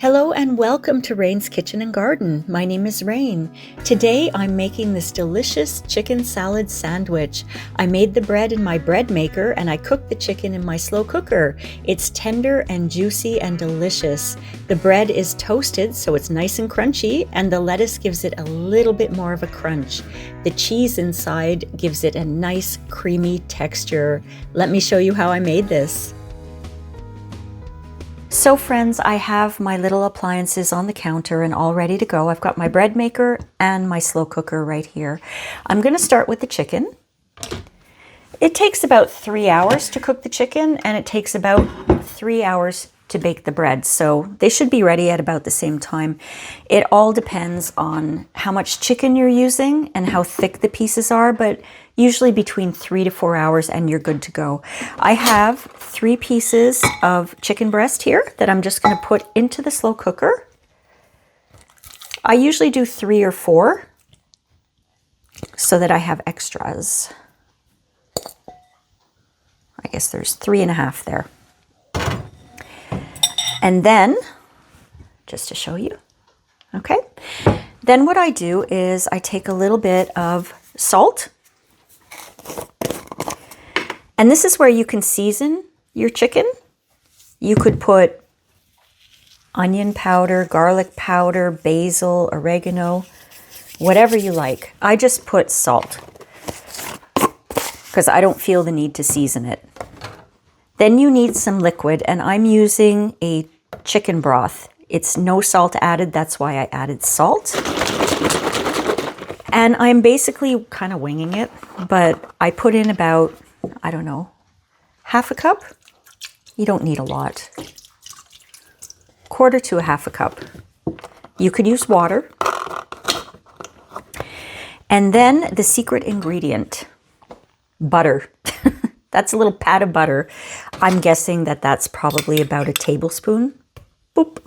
Hello and welcome to Rain's Kitchen and Garden. My name is Rain. Today I'm making this delicious chicken salad sandwich. I made the bread in my bread maker and I cooked the chicken in my slow cooker. It's tender and juicy and delicious. The bread is toasted so it's nice and crunchy, and the lettuce gives it a little bit more of a crunch. The cheese inside gives it a nice creamy texture. Let me show you how I made this. So friends, I have my little appliances on the counter and all ready to go. I've got my bread maker and my slow cooker right here. I'm going to start with the chicken. It takes about 3 hours to cook the chicken, and it takes about 3 hours to bake the bread. So they should be ready at about the same time. It all depends on how much chicken you're using and how thick the pieces are, but usually between 3 to 4 hours and you're good to go. I have 3 pieces of chicken breast here that I'm just going to put into the slow cooker. I usually do 3 or 4 so that I have extras. I guess there's 3.5 there. And then, just to show you, okay, then what I do is I take a little bit of salt. And this is where you can season your chicken. You could put onion powder, garlic powder, basil, oregano, whatever you like. I just put salt because I don't feel the need to season it. Then you need some liquid, and I'm using a chicken broth. It's no salt added, that's why I added salt. And I'm basically kind of winging it, but I put in about, I don't know, half a cup. You don't need a lot. Quarter to a half a cup. You could use water. And then the secret ingredient, butter. That's a little pat of butter. I'm guessing that that's probably about a tablespoon. Boop.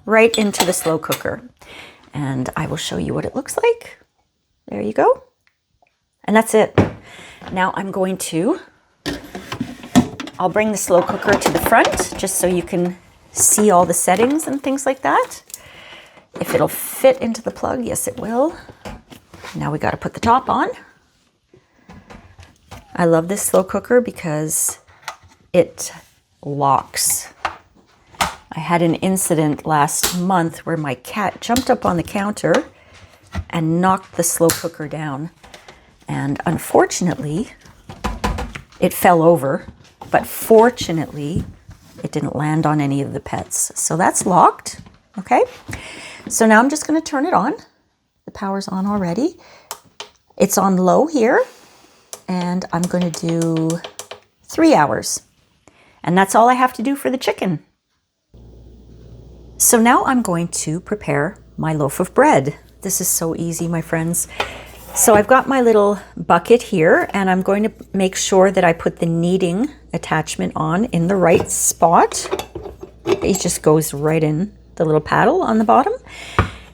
Right into the slow cooker. And I will show you what it looks like. There you go. And that's it. Now I'm going to, I'll bring the slow cooker to the front just so you can see all the settings and things like that. If it'll fit into the plug, yes it will. Now we got to put the top on. I love this slow cooker because it locks. I had an incident last month where my cat jumped up on the counter and knocked the slow cooker down. And unfortunately, it fell over, but fortunately, it didn't land on any of the pets. So that's locked, okay? So now I'm just gonna turn it on. The power's on already. It's on low here, and I'm gonna do 3 hours. And that's all I have to do for the chicken. So now I'm going to prepare my loaf of bread. This is so easy, my friends. So I've got my little bucket here, and I'm going to make sure that I put the kneading attachment on in the right spot. It just goes right in the little paddle on the bottom.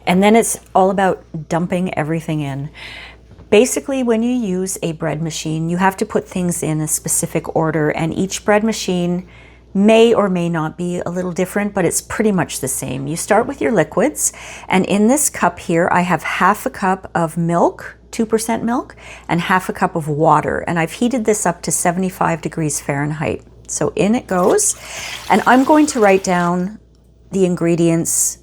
And then it's all about dumping everything in. Basically, when you use a bread machine, you have to put things in a specific order, and each bread machine may or may not be a little different, but it's pretty much the same. You start with your liquids, and in this cup here, I have half a cup of milk, 2% milk, and half a cup of water, and I've heated this up to 75 degrees Fahrenheit. So in it goes, and I'm going to write down the ingredients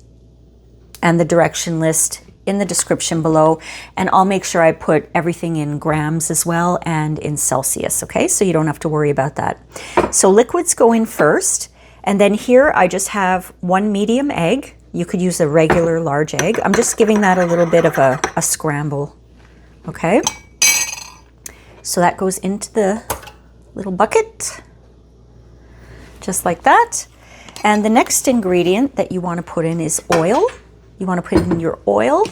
and the direction list in the description below, and I'll make sure I put everything in grams as well and in Celsius, okay? So you don't have to worry about that. So liquids go in first, and then here I just have 1 medium egg. You could use a regular large egg. I'm just giving that a little bit of a scramble, okay? So that goes into the little bucket, just like that. And the next ingredient that you want to put in is oil. You want to put in your oil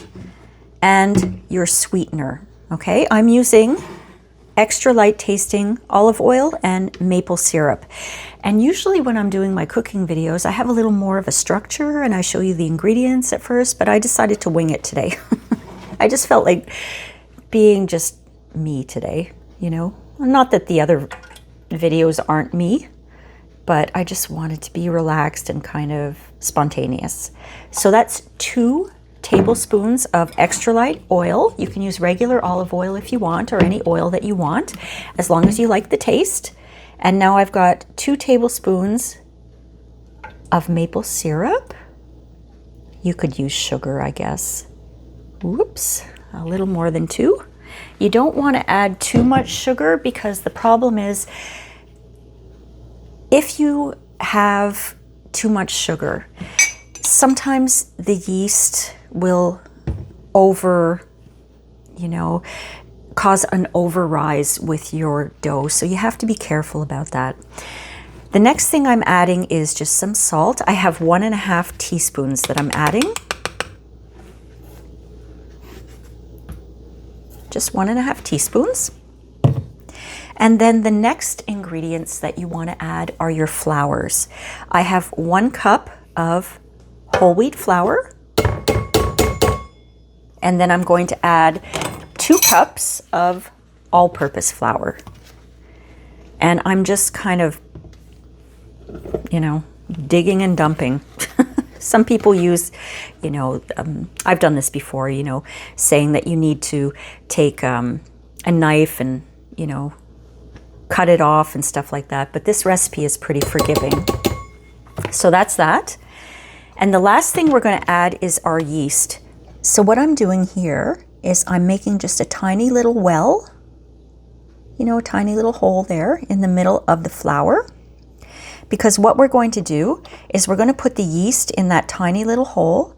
and your sweetener, okay? I'm using extra light tasting olive oil and maple syrup. And usually when I'm doing my cooking videos, I have a little more of a structure and I show you the ingredients at first, but I decided to wing it today. I just felt like being just me today, you know? Not that the other videos aren't me, but I just wanted to be relaxed and kind of spontaneous. So that's 2 tablespoons of extra light oil. You can use regular olive oil if you want, or any oil that you want, as long as you like the taste. And now I've got 2 tablespoons of maple syrup. You could use sugar, I guess. Whoops, a little more than 2. You don't want to add too much sugar, because the problem is if you have too much sugar, sometimes the yeast will cause an overrise with your dough. So you have to be careful about that. The next thing I'm adding is just some salt. I have 1.5 teaspoons that I'm adding. Just 1.5 teaspoons. And then the next ingredients that you want to add are your flours. I have 1 cup of whole wheat flour. And then I'm going to add 2 cups of all-purpose flour. And I'm just kind of, digging and dumping. Some people use, I've done this before, saying that you need to take a knife and, cut it off and stuff like that. But this recipe is pretty forgiving. So that's that. And the last thing we're going to add is our yeast. So what I'm doing here is I'm making just a tiny little well, a tiny little hole there in the middle of the flour. Because what we're going to do is we're going to put the yeast in that tiny little hole.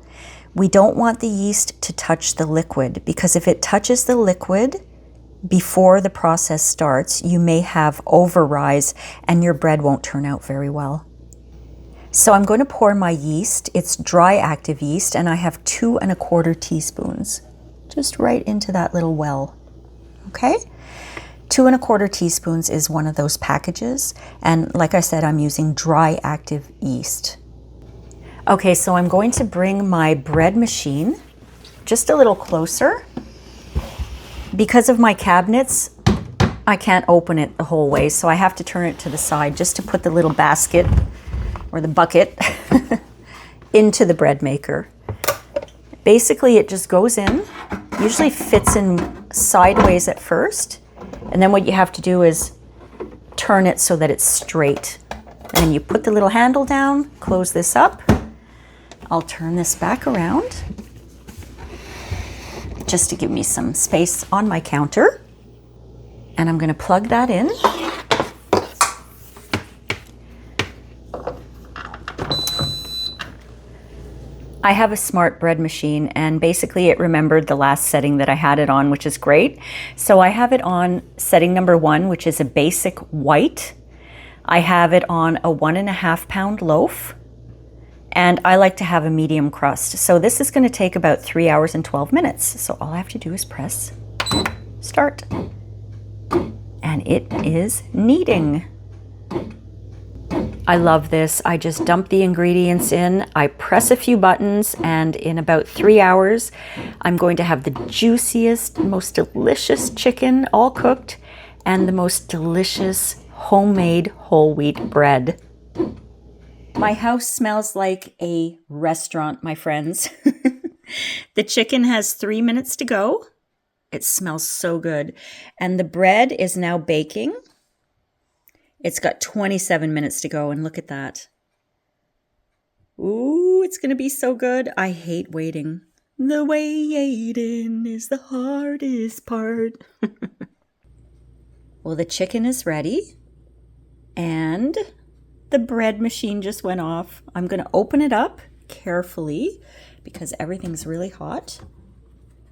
We don't want the yeast to touch the liquid, because if it touches the liquid before the process starts, you may have overrise and your bread won't turn out very well. So I'm going to pour my yeast. It's dry active yeast, and I have 2.25 teaspoons just right into that little well. Okay? 2.25 teaspoons is one of those packages, and like I said, I'm using dry active yeast. Okay, so I'm going to bring my bread machine just a little closer. Because of my cabinets, I can't open it the whole way, so I have to turn it to the side just to put the little basket or the bucket into the bread maker. Basically, it just goes in, usually fits in sideways at first, and then what you have to do is turn it so that it's straight. And you put the little handle down, close this up. I'll turn this back around just to give me some space on my counter. And I'm going to plug that in. I have a smart bread machine, and basically it remembered the last setting that I had it on, which is great. So I have it on setting number 1, which is a basic white. I have it on a 1.5 pound loaf, and I like to have a medium crust. So this is going to take about 3 hours and 12 minutes. So all I have to do is press start, and it is kneading. I love this. I just dump the ingredients in, I press a few buttons, and in about 3 hours, I'm going to have the juiciest, most delicious chicken all cooked, and the most delicious homemade whole wheat bread. My house smells like a restaurant, my friends. The chicken has 3 minutes to go. It smells so good. And the bread is now baking. It's got 27 minutes to go, and look at that. Ooh, it's going to be so good. I hate waiting. The waiting is the hardest part. Well, the chicken is ready, and the bread machine just went off. I'm going to open it up carefully because everything's really hot.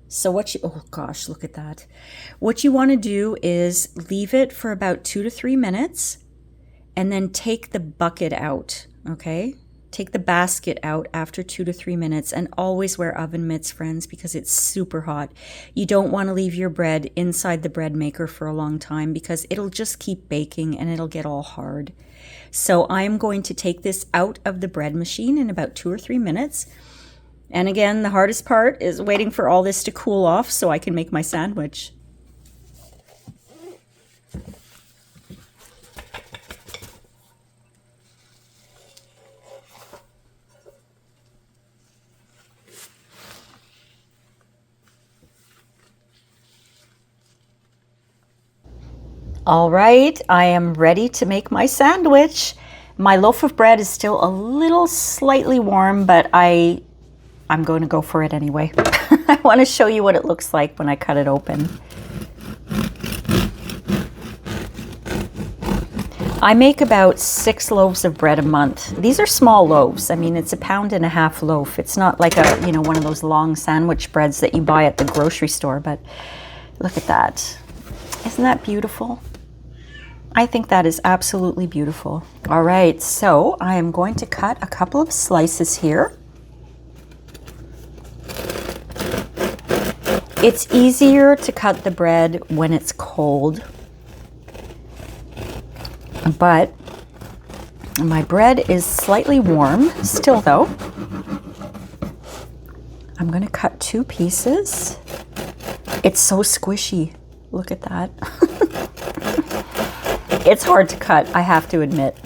So oh gosh, look at that. What you want to do is leave it for about 2 to 3 minutes and then take the bucket out, okay? Take the basket out after 2 to 3 minutes, and always wear oven mitts, friends, because it's super hot. You don't want to leave your bread inside the bread maker for a long time because it'll just keep baking and it'll get all hard. So I'm going to take this out of the bread machine in about 2 or 3 minutes. And again, the hardest part is waiting for all this to cool off so I can make my sandwich. All right, I am ready to make my sandwich. My loaf of bread is still a little slightly warm, but I'm going to go for it anyway. I want to show you what it looks like when I cut it open. I make about 6 loaves of bread a month. These are small loaves. I mean, it's a 1.5 pound loaf. It's not like one of those long sandwich breads that you buy at the grocery store, but look at that. Isn't that beautiful? I think that is absolutely beautiful. All right, so I am going to cut a couple of slices here. It's easier to cut the bread when it's cold, but my bread is slightly warm still though. I'm going to cut 2 pieces. It's so squishy. Look at that. It's hard to cut, I have to admit.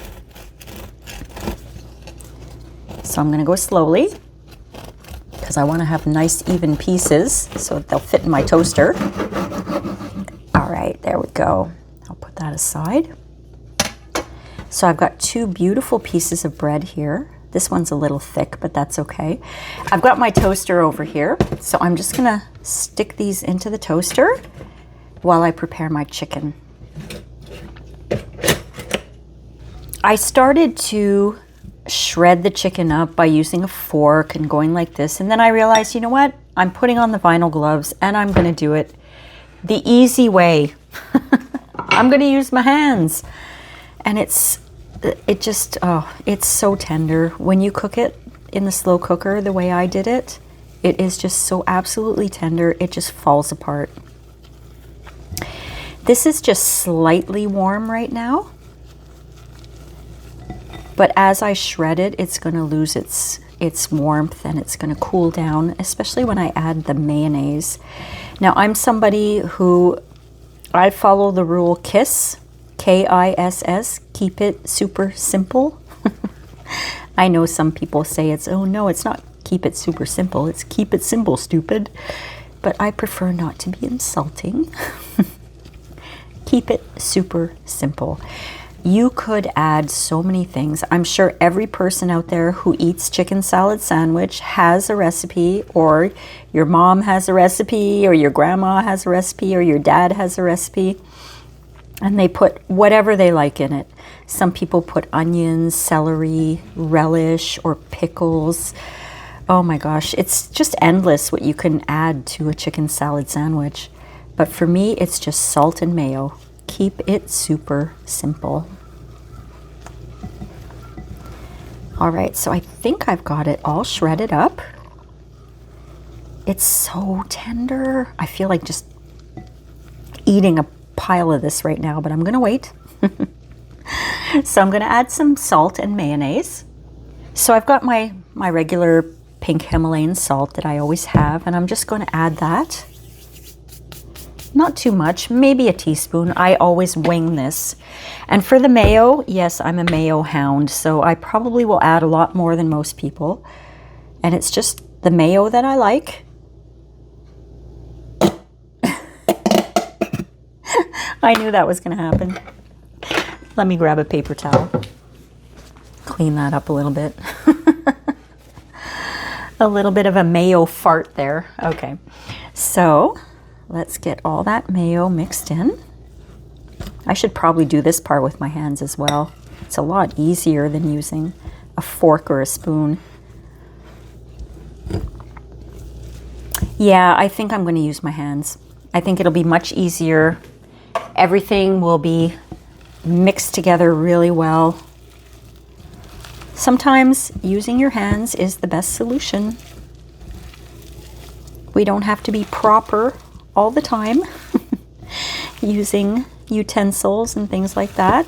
So I'm going to go slowly because I want to have nice even pieces so that they'll fit in my toaster. All right, there we go. I'll put that aside. So I've got 2 beautiful pieces of bread here. This one's a little thick, but that's okay. I've got my toaster over here, so I'm just gonna stick these into the toaster while I prepare my chicken. I started to shred the chicken up by using a fork and going like this, and then I realized, you know what? I'm putting on the vinyl gloves and I'm gonna do it the easy way. I'm gonna use my hands. And it's so tender. When you cook it in the slow cooker the way I did it, it is just so absolutely tender, it just falls apart. This is just slightly warm right now, but as I shred it, it's gonna lose its warmth and it's gonna cool down, especially when I add the mayonnaise. Now, I'm somebody who, I follow the rule KISS, K-I-S-S, keep it super simple. I know some people say oh no, it's not keep it super simple, it's keep it simple, stupid. But I prefer not to be insulting. Keep it super simple. You could add so many things. I'm sure every person out there who eats chicken salad sandwich has a recipe, or your mom has a recipe, or your grandma has a recipe, or your dad has a recipe. And they put whatever they like in it. Some people put onions, celery, relish, or pickles. Oh my gosh, it's just endless what you can add to a chicken salad sandwich. But for me, it's just salt and mayo. Keep it super simple. All right, so I think I've got it all shredded up. It's so tender. I feel like just eating a pile of this right now, but I'm gonna wait. So I'm gonna add some salt and mayonnaise. So I've got my regular pink Himalayan salt that I always have, and I'm just going to add that. Not too much, maybe a teaspoon. I always wing this. And for the mayo, yes, I'm a mayo hound, so I probably will add a lot more than most people. And it's just the mayo that I like. I knew that was going to happen. Let me grab a paper towel. Clean that up a little bit. A little bit of a mayo fart there. Okay, so let's get all that mayo mixed in. I should probably do this part with my hands as well. It's a lot easier than using a fork or a spoon. Yeah, I think I'm going to use my hands. I think it'll be much easier. Everything will be mixed together really well. Sometimes using your hands is the best solution. We don't have to be proper all the time using utensils and things like that.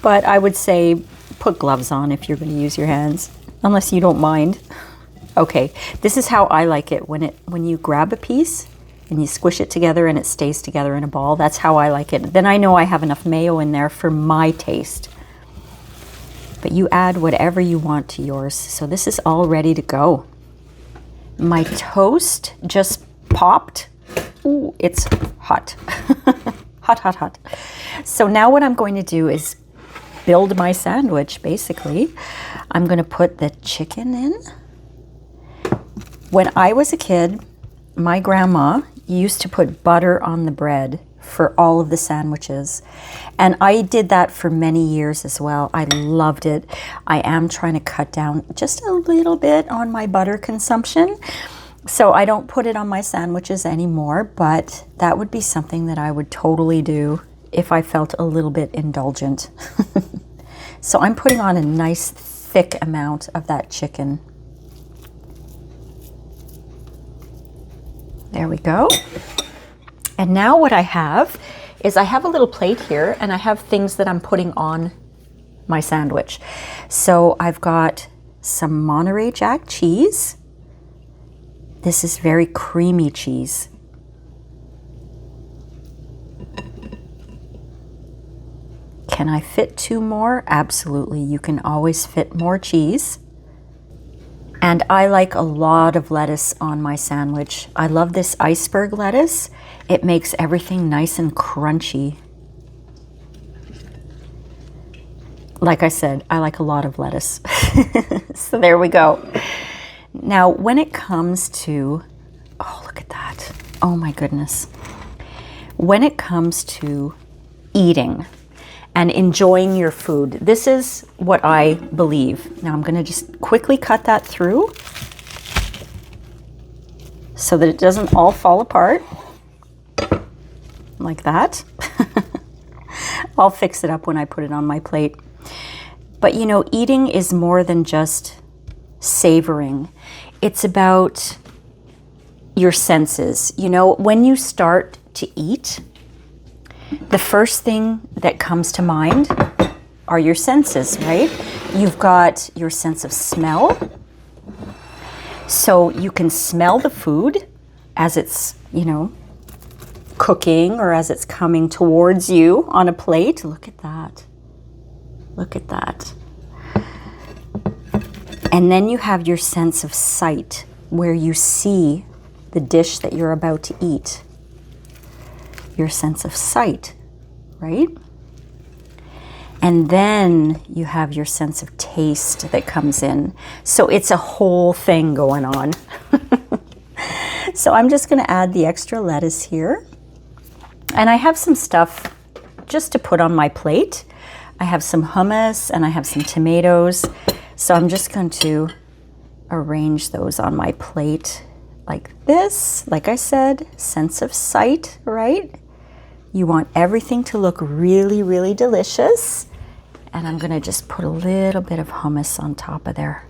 But I would say put gloves on if you're going to use your hands, unless you don't mind. Okay, this is how I like it. When you grab a piece and you squish it together and it stays together in a ball, that's how I like it. Then I know I have enough mayo in there for my taste. But you add whatever you want to yours. So this is all ready to go. My toast just popped. Ooh, it's hot. Hot, hot, hot. So now what I'm going to do is build my sandwich, basically. I'm going to put the chicken in. When I was a kid, my grandma used to put butter on the bread for all of the sandwiches. And I did that for many years as well. I loved it. I am trying to cut down just a little bit on my butter consumption. So I don't put it on my sandwiches anymore, but that would be something that I would totally do if I felt a little bit indulgent. So I'm putting on a nice thick amount of that chicken. There we go. And now what I have is I have a little plate here and I have things that I'm putting on my sandwich. So I've got some Monterey Jack cheese. This is very creamy cheese. Can I fit 2 more? Absolutely. You can always fit more cheese. And I like a lot of lettuce on my sandwich. I love this iceberg lettuce. It makes everything nice and crunchy. Like I said, I like a lot of lettuce. So there we go. Now, when it comes to, oh, look at that. Oh my goodness. When it comes to eating and enjoying your food, this is what I believe. Now I'm going to just quickly cut that through so that it doesn't all fall apart like that. I'll fix it up when I put it on my plate. But you know, eating is more than just savoring. It's about your senses. You know, when you start to eat, the first thing that comes to mind are your senses, right? You've got your sense of smell. So you can smell the food as it's, you know, cooking or as it's coming towards you on a plate. Look at that. Look at that. And then you have your sense of sight, where you see the dish that you're about to eat. Your sense of sight, right? And then you have your sense of taste that comes in. So it's a whole thing going on. So I'm just going to add the extra lettuce here. And I have some stuff just to put on my plate. I have some hummus and I have some tomatoes. So I'm just going to arrange those on my plate like this. Like I said, sense of sight, right? You want everything to look really, really delicious. And I'm going to just put a little bit of hummus on top of there.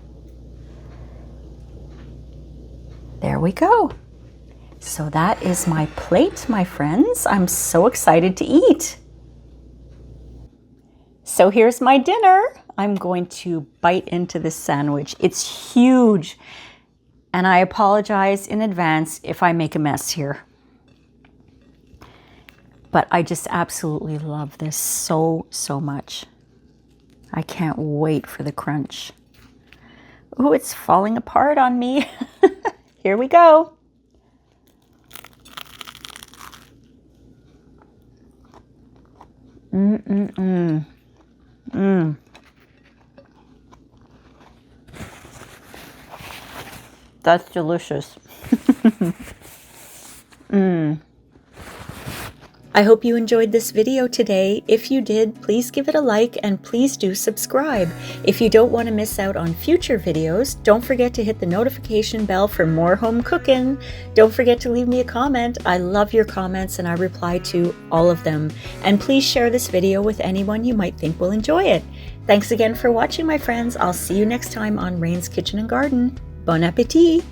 There we go. So that is my plate, my friends. I'm so excited to eat. So here's my dinner. I'm going to bite into this sandwich. It's huge. And I apologize in advance if I make a mess here. But I just absolutely love this so, so much. I can't wait for the crunch. Ooh, it's falling apart on me. Here we go. That's delicious. I hope you enjoyed this video today. If you did, please give it a like and please do subscribe. If you don't want to miss out on future videos, don't forget to hit the notification bell for more home cooking. Don't forget to leave me a comment. I love your comments and I reply to all of them. And please share this video with anyone you might think will enjoy it. Thanks again for watching, my friends. I'll see you next time on Rain's Kitchen and Garden. Bon appetit!